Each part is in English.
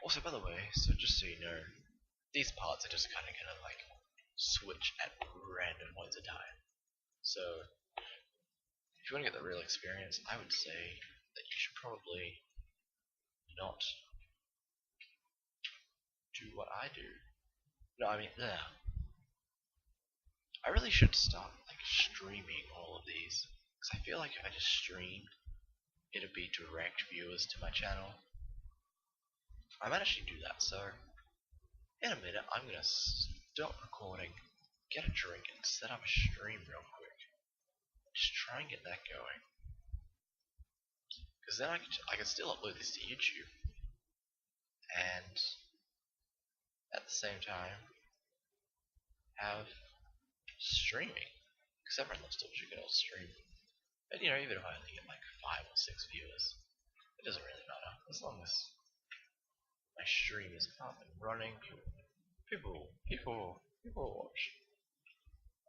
Also, by the way, so just so you know, these parts are just kind of gonna like switch at random points of time. So if you want to get the real experience, I would say that you should probably not do what I do. No, I mean, I really should start like streaming all of these because I feel like if I just stream, it'd be direct viewers to my channel. I might actually do that. So in a minute, I'm gonna stop recording, get a drink, and set up a stream real quick. Just try and get that going, because then I can still upload this to YouTube, and at the same time have streaming. Because everyone loves to watch a good old stream. And you know, even if I only get like 5 or 6 viewers, it doesn't really matter as long as my stream is up and running. People watch.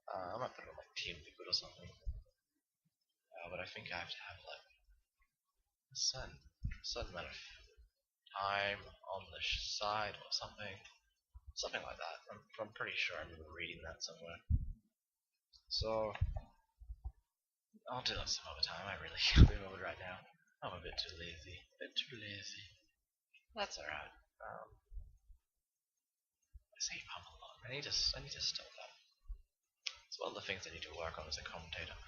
I might put it on like Team Liquid or something. But I think I have to have like a certain amount of time on the side or something like that. I'm pretty sure I remember reading that somewhere. So I'll do that some other time. I really can't be bothered right now. I'm a bit too lazy. That's alright. I say I'm a lot. I need to stop that. It's one of the things I need to work on as a commentator.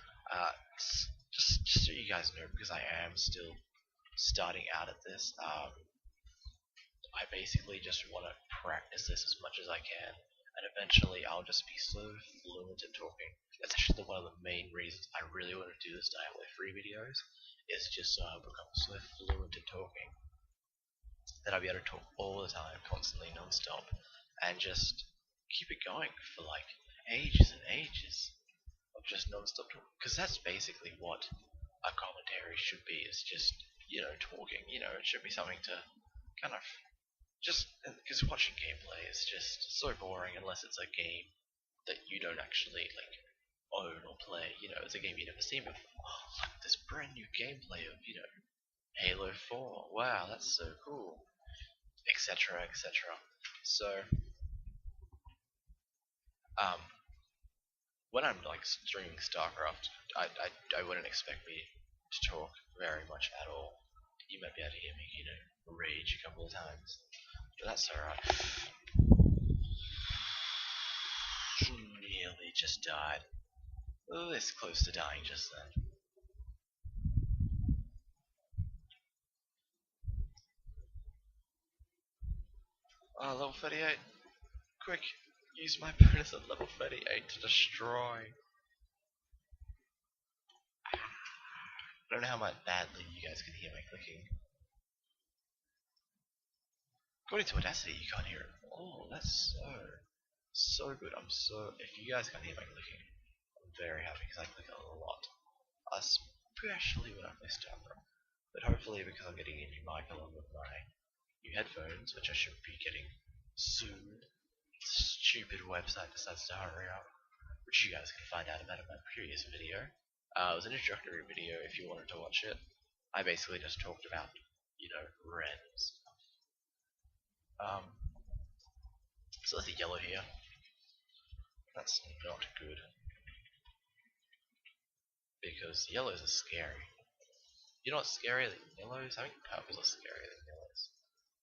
Just so you guys know, because I am still starting out at this, I basically just want to practice this as much as I can, and eventually I'll just be so fluent in talking. That's actually one of the main reasons I really want to do this Diablo 3 videos, is just so I'll become so fluent in talking that I'll be able to talk all the time, constantly, non-stop, and just keep it going for like ages and ages of just non-stop talking. Because that's basically what a commentary should be, is just, you know, talking. You know, it should be something to kind of just, because watching gameplay is just so boring unless it's a game that you don't actually like own or play. You know, it's a game you've never seen before. Oh, look at this brand new gameplay of, you know, Halo 4. Wow, that's so cool, etc., etc. So, um, when I'm like streaming StarCraft, I wouldn't expect me to talk very much at all. You might be able to hear me, you know, rage a couple of times, but that's alright. Nearly just died. This close to dying just then. Level 38. Quick, use my bonus at level 38 to destroy. I don't know how much badly you guys can hear my clicking. According to Audacity, you can't hear it. Oh, that's so good. If you guys can't hear my clicking, I'm very happy because I click a lot, especially when I play StarCraft. But hopefully, because I'm getting a new mic along with my new headphones, which I should be getting soon, stupid website decides to hurry up, which you guys can find out about in my previous video. It was an introductory video if you wanted to watch it. I basically just talked about, you know, random stuff. So there's a yellow here. That's not good, because yellows are scary. You know what's scarier than yellows? I think purples are scarier than yellows.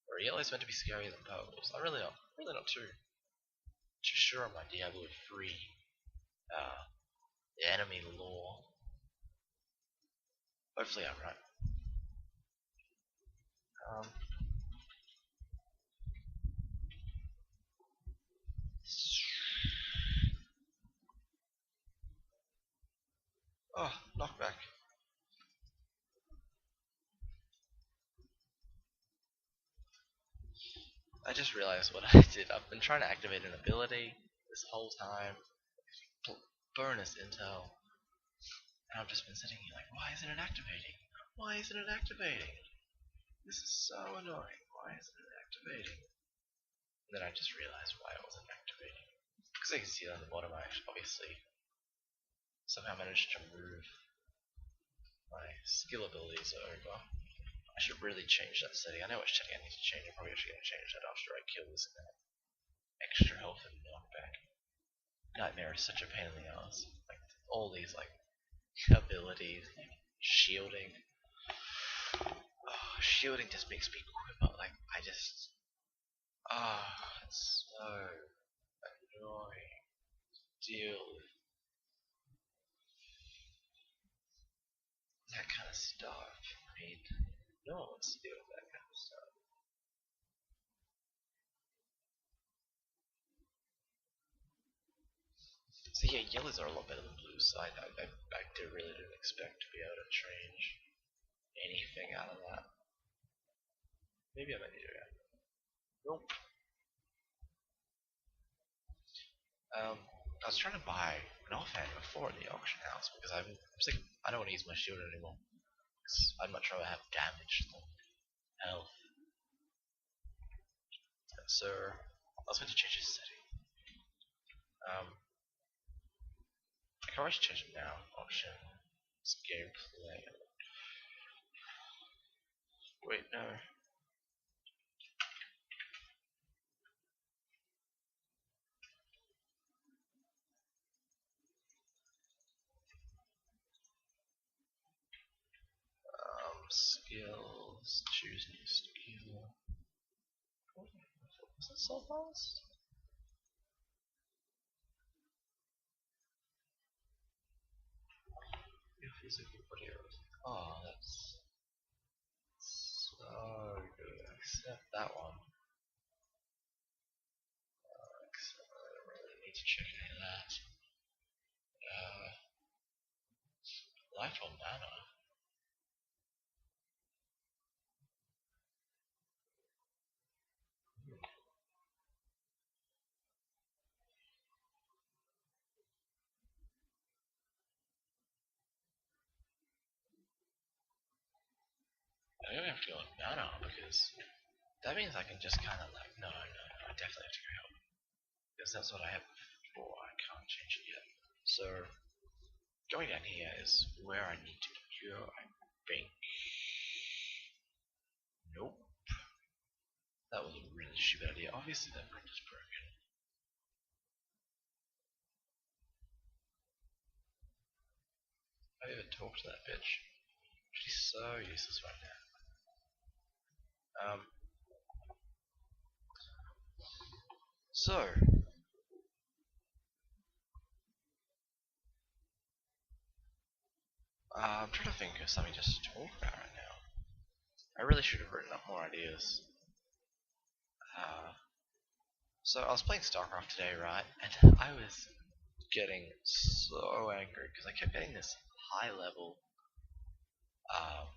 Or yellows meant to be scarier than purples. I'm really not too sure on my Diablo 3 the enemy lore. Hopefully I'm right. Oh, knockback. I just realized what I did. I've been trying to activate an ability this whole time. Bonus intel. And I've just been sitting here like, why isn't it activating? Why isn't it activating? This is so annoying. Why isn't it activating? And then I just realized why it wasn't activating. Because I can see it on the bottom, I obviously somehow managed to move my skill abilities over. I I should really change that setting. I know which setting I need to change. I'm probably actually going to change that after I kill this guy. Extra health and knockback. Nightmare is such a pain in the ass. Like, all these, like, abilities, shielding. Oh, shielding just makes me quiver. Like, I just. It's so annoying. Deal with that kind of stuff. I mean, no one wants to deal with that kind of stuff. So yeah, yellows are a lot better than blues. So I really didn't expect to be able to change anything out of that. Maybe I might do that. Nope. I was trying to buy an offhand before at the auction house because I'm sick. I don't want to use my shield anymore. I'd much rather have damage than health. So I was going to change his setting. I can always change it now. Options, gameplay. Wait, no. Skills. Choose new skill. Was that so fast? Your physical body. Oh, that's so good. Except that one. Except I don't really need to check any of that. Life or mana? I'm gonna have to go on mana because that means I can just kind of like no, I definitely have to go help because that's what I have before. I can't change it yet. So going down here is where I need to go. I think. Nope. That was a really stupid idea. Obviously that bridge is broken. I even talked to that bitch. She's so useless right now. So I'm trying to think of something just to talk about right now. I really should have written up more ideas. So I was playing StarCraft today, right? And I was getting so angry because I kept getting this high level. Um,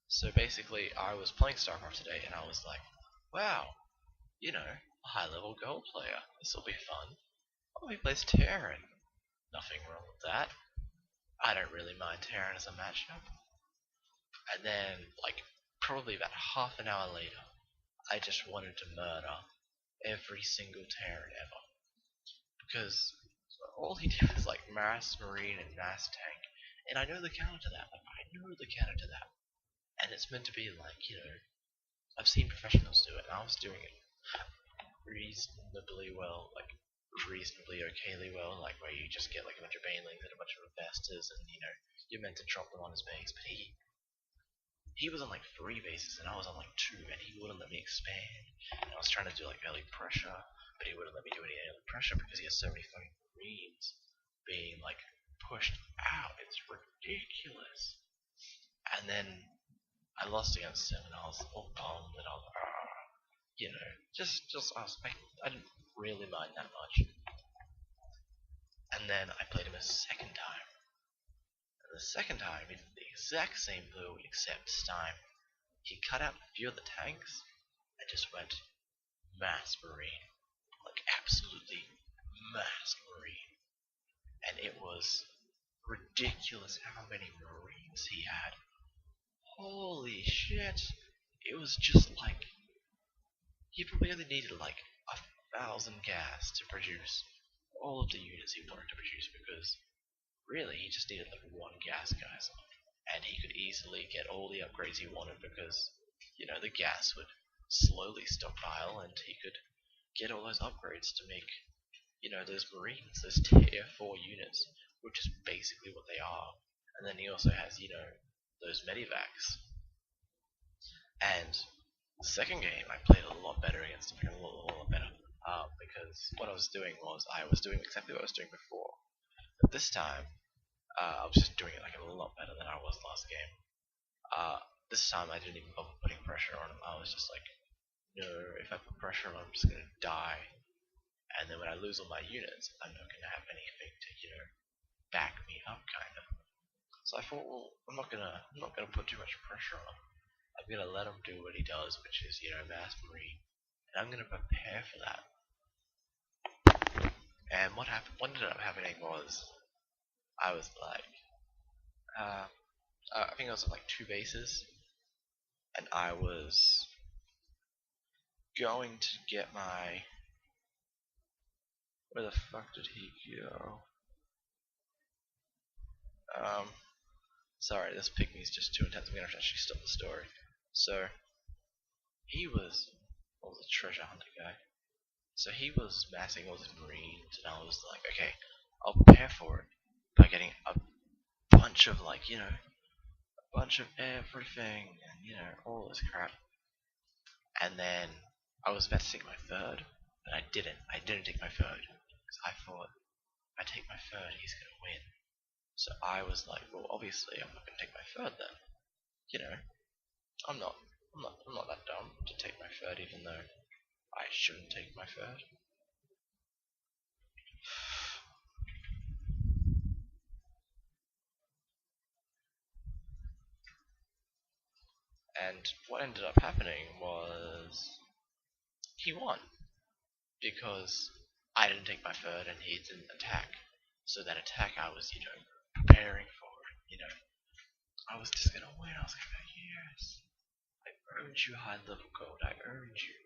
so basically, I was playing StarCraft today, and I was like, "Wow, a high level gold player. This will be fun." Oh, he plays Terran. Nothing wrong with that. I don't really mind Terran as a matchup. And then, like, probably about half an hour later, I just wanted to murder every single Terran ever. Because all he did was, like, Mass Marine and Mass Tank. And I know the counter to that. Like, I know the counter to that. And it's meant to be, like, I've seen professionals do it, and I was doing it reasonably well, like, reasonably okayly well, like, where you just get, like, a bunch of banelings and a bunch of investors, and, you're meant to drop them on his base, but he was on like 3 bases and I was on like 2 and he wouldn't let me expand. And I was trying to do like early pressure, but he wouldn't let me do any early pressure because he has so many fucking marines being like pushed out. It's ridiculous. And then I lost against him and I was all bummed and I was just I was like I didn't really mind that much. And then I played him a second time. And the second time he did the exact same build except this time he cut out a few of the tanks and just went mass marine. Like absolutely mass marine. And it was ridiculous how many marines he had. Holy shit. it was just like he probably only needed like 1,000 gas to produce all of the units he wanted to produce because really he just needed like one gas guys, and he could easily get all the upgrades he wanted because the gas would slowly stockpile and he could get all those upgrades to make those marines, those tier 4 units, which is basically what they are. And then he also has those medivacs. And the second game I played a lot better against him, a lot better, because what I was doing was I was doing exactly what I was doing before, but this time I was just doing it like a lot better than I was last game. This time I didn't even bother putting pressure on him. I was just like, no, if I put pressure on him, I'm just gonna die. And then when I lose all my units, I'm not gonna have anything to back me up, kind of. So I thought, well, I'm not gonna put too much pressure on him. I'm gonna let him do what he does, which is mass marine, and I'm gonna prepare for that. And what ended up happening was I was like, I think I was at like 2 bases, and I was going to get my. Where the fuck did he go? Sorry, this pygmy's just too intense. I'm gonna have to actually stop the story. So, he was the treasure hunter guy. So he was massing all his marines, and I was like, okay, I'll prepare for it by getting a bunch of a bunch of everything, and all this crap. And then I was about to take my third, but I didn't. I didn't take my third because I thought if I take my third, he's gonna win. So I was like, well, obviously I'm not gonna take my third then. I'm not that dumb to take my third, even though I shouldn't take my third. And what ended up happening was he won because I didn't take my third and he didn't attack. So that attack I was, preparing for, I was just gonna win. I was gonna go, yes, I earned you high level gold. I earned you.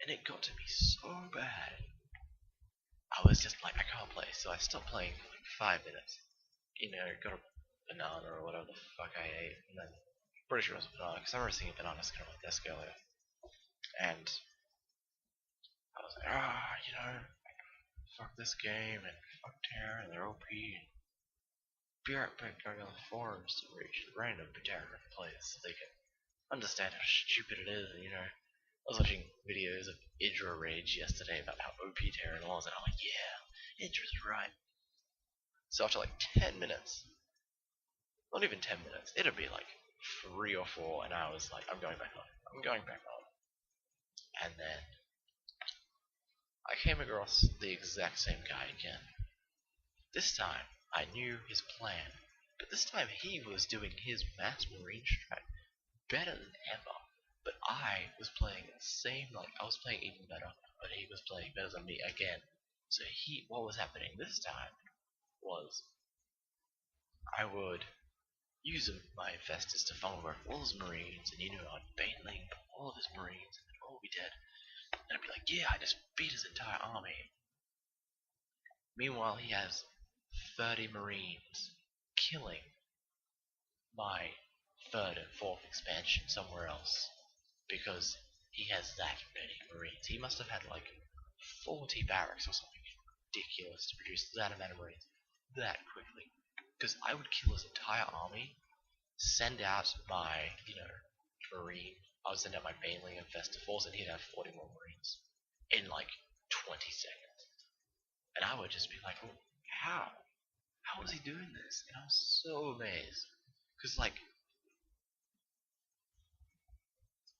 And it got to me so bad. I was just like, I can't play. So I stopped playing for like 5 minutes. Got a banana or whatever the fuck I ate, and then pretty sure it was a banana because I remember seeing a banana skin on my desk earlier. And I was like, fuck this game and fuck Terra and their OP. And be right back going on the forums to reach random Terra players so they can understand how stupid it is. And I was watching videos of Idra Rage yesterday about how OP Terran was, and I'm like, yeah, Idra's right. So after like 10 minutes, not even 10 minutes, it'd be like 3 or 4, and I was like, I'm going back on. I'm going back on. And then I came across the exact same guy again. This time, I knew his plan, but this time he was doing his mass marine strat better than ever. But I was playing the same, I was playing even better, but he was playing better than me again. So what was happening this time was I would use my infestors to funnel work all his marines, and I'd baneling all of his marines, and then all we did, and I'd be like, yeah, I just beat his entire army. Meanwhile, he has 30 marines killing my 3rd and 4th expansion somewhere else because he has that many marines. He must have had like 40 barracks or something ridiculous to produce that amount of marines that quickly. Because I would kill his entire army, send out my, marine, I would send out my baneling and festivals, and he'd have 40 more marines in like 20 seconds. And I would just be like, well, how? How is he doing this? And I was so amazed. Because,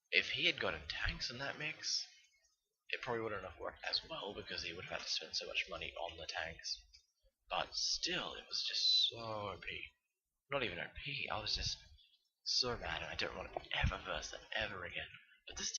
if he had gotten tanks in that mix, it probably wouldn't have worked as well because he would have had to spend so much money on the tanks. But still, it was just so OP. Not even OP, I was just so mad and I don't want to ever verse them ever again. But this